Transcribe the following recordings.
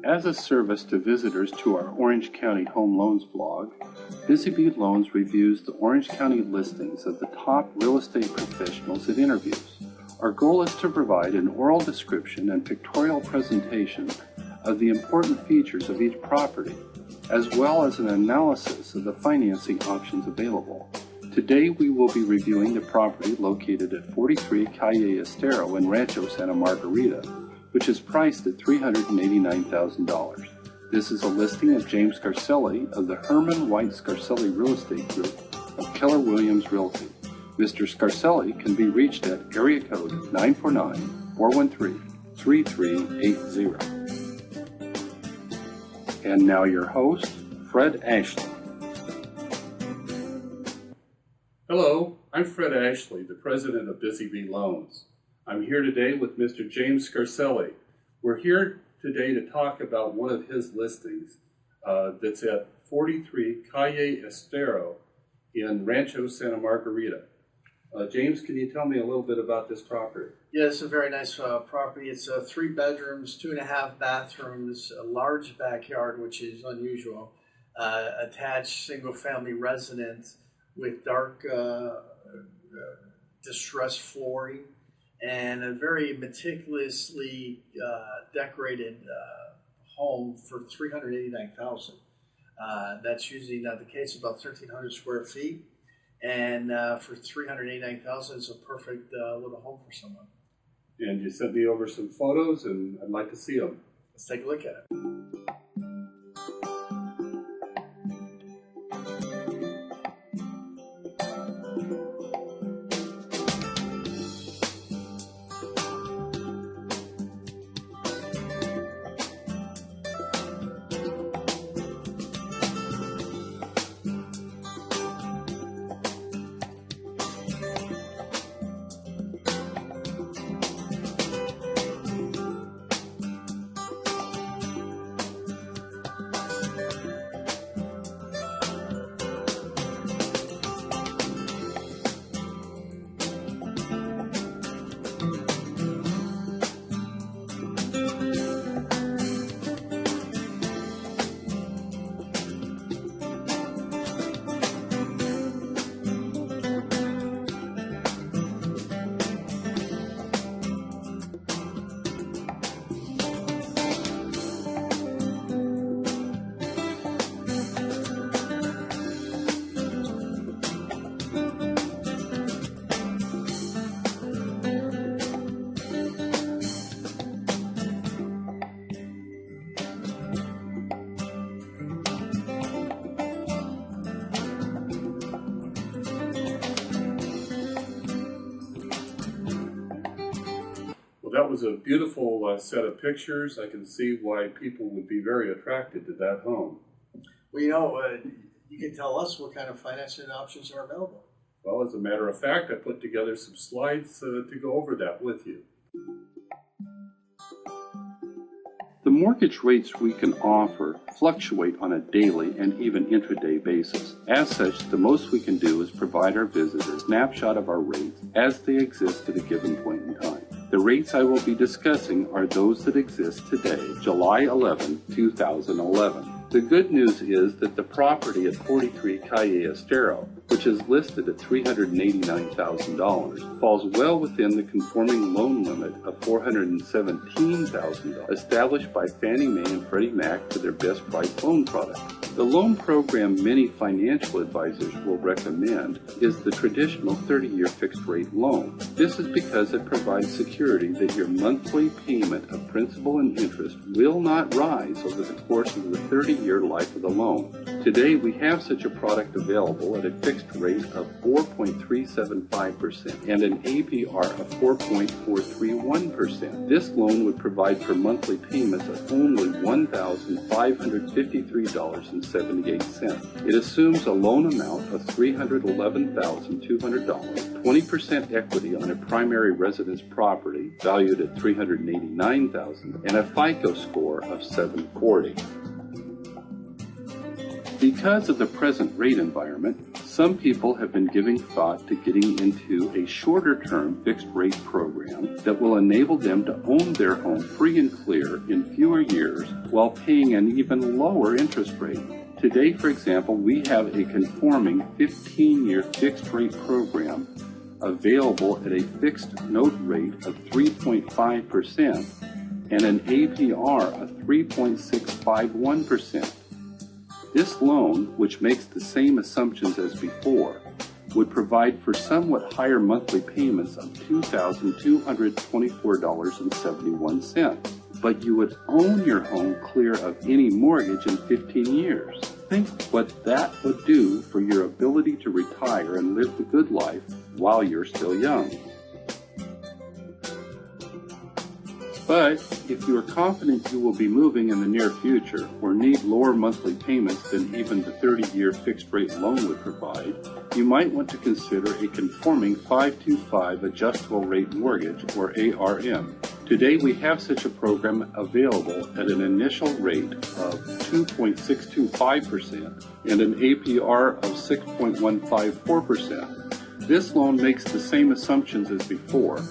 As a service to visitors to our Orange County Home Loans blog, BizzyBee Loans reviews the Orange County listings of the top real estate professionals it interviews. Our goal is to provide an oral description and pictorial presentation of the important features of each property, as well as an analysis of the financing options available. Today we will be reviewing the property located at 43 Calle Estero in Rancho Santa Margarita, which is priced at $389,000. This is a listing of James Scarcelli of the Herman White Scarcelli Real Estate Group of Keller Williams Realty. Mr. Scarcelli can be reached at area code 949-413-3380. And now your host, Fred Ashley. Hello, I'm Fred Ashley, the President of BizzyBee Loans. I'm here today with Mr. James Scarcelli. We're here today to talk about one of his listings that's at 43 Calle Estero in Rancho Santa Margarita. James, can you tell me a little bit about this property? Yeah, it's a very nice property. It's 3 bedrooms, 2.5 bathrooms, a large backyard, which is unusual, attached single-family residence with dark distressed flooring, and a very meticulously decorated home for $389,000. That's usually not the case, about 1,300 square feet, and for $389,000, it's a perfect little home for someone. And you sent me over some photos, and I'd like to see them. Let's take a look at it. That was a beautiful set of pictures. I can see why people would be very attracted to that home. Well, you know, you can tell us what kind of financing options are available. Well, as a matter of fact, I put together some slides to go over that with you. The mortgage rates we can offer fluctuate on a daily and even intraday basis. As such, the most we can do is provide our visitors a snapshot of our rates as they exist at a given point in time. The rates I will be discussing are those that exist today, July 11, 2011. The good news is that the property at 43 Calle Estero, which is listed at $389,000, falls well within the conforming loan limit of $417,000 established by Fannie Mae and Freddie Mac for their best price loan product. The loan program many financial advisors will recommend is the traditional 30-year fixed-rate loan. This is because it provides security that your monthly payment of principal and interest will not rise over the course of the 30-year life of the loan. Today, we have such a product available at a fixed rate of 4.375% and an APR of 4.431%. This loan would provide for monthly payments of only $1,553.78. It assumes a loan amount of $311,200, 20% equity on a primary residence property valued at $389,000, and a FICO score of 740. Because of the present rate environment, some people have been giving thought to getting into a shorter-term fixed-rate program that will enable them to own their home free and clear in fewer years while paying an even lower interest rate. Today, for example, we have a conforming 15-year fixed-rate program available at a fixed note rate of 3.5% and an APR of 3.651%. This loan, which makes the same assumptions as before, would provide for somewhat higher monthly payments of $2,224.71. But you would own your home clear of any mortgage in 15 years. Think what that would do for your ability to retire and live the good life while you're still young. But if you are confident you will be moving in the near future or need lower monthly payments than even the 30-year fixed-rate loan would provide, you might want to consider a conforming 525 adjustable rate mortgage, or ARM. Today we have such a program available at an initial rate of 2.625% and an APR of 6.154%. This loan makes the same assumptions as before,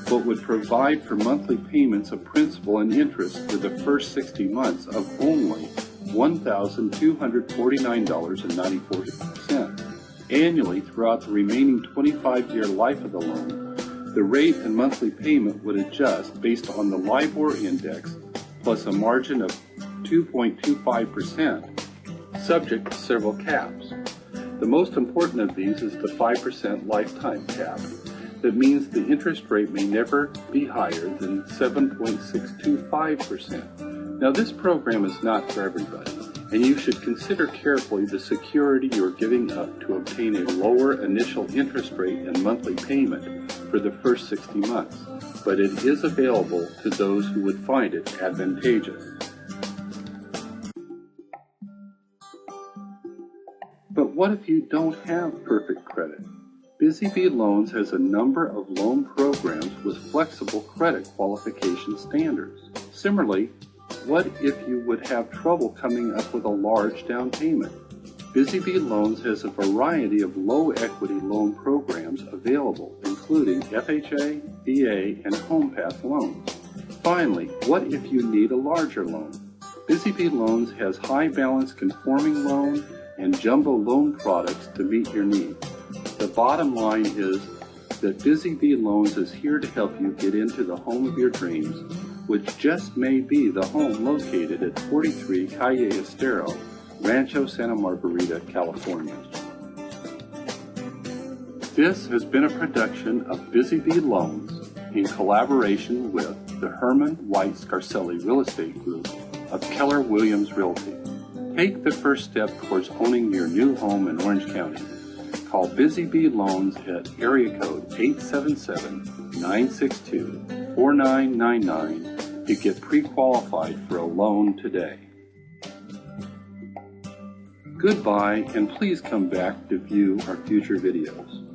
but would provide for monthly payments of principal and interest for the first 60 months of only $1,249.94. Annually, throughout the remaining 25-year life of the loan, the rate and monthly payment would adjust based on the LIBOR index plus a margin of 2.25%, subject to several caps. The most important of these is the 5% lifetime cap. That means the interest rate may never be higher than 7.625%. Now, this program is not for everybody, and you should consider carefully the security you are giving up to obtain a lower initial interest rate and monthly payment for the first 60 months, but it is available to those who would find it advantageous. But what if you don't have perfect credit? BizzyBee Loans has a number of loan programs with flexible credit qualification standards. Similarly, what if you would have trouble coming up with a large down payment? BizzyBee Loans has a variety of low equity loan programs available, including FHA, VA, and HomePath loans. Finally, what if you need a larger loan? BizzyBee Loans has high balance conforming loan and jumbo loan products to meet your needs. The bottom line is that BizzyBee Loans is here to help you get into the home of your dreams, which just may be the home located at 43 Calle Estero, Rancho Santa Margarita, California. This has been a production of BizzyBee Loans in collaboration with the Herman White Scarcelli Real Estate Group of Keller Williams Realty. Take the first step towards owning your new home in Orange County. Call BizzyBee Loans at area code 877-962-4999 to get pre-qualified for a loan today. Goodbye, and please come back to view our future videos.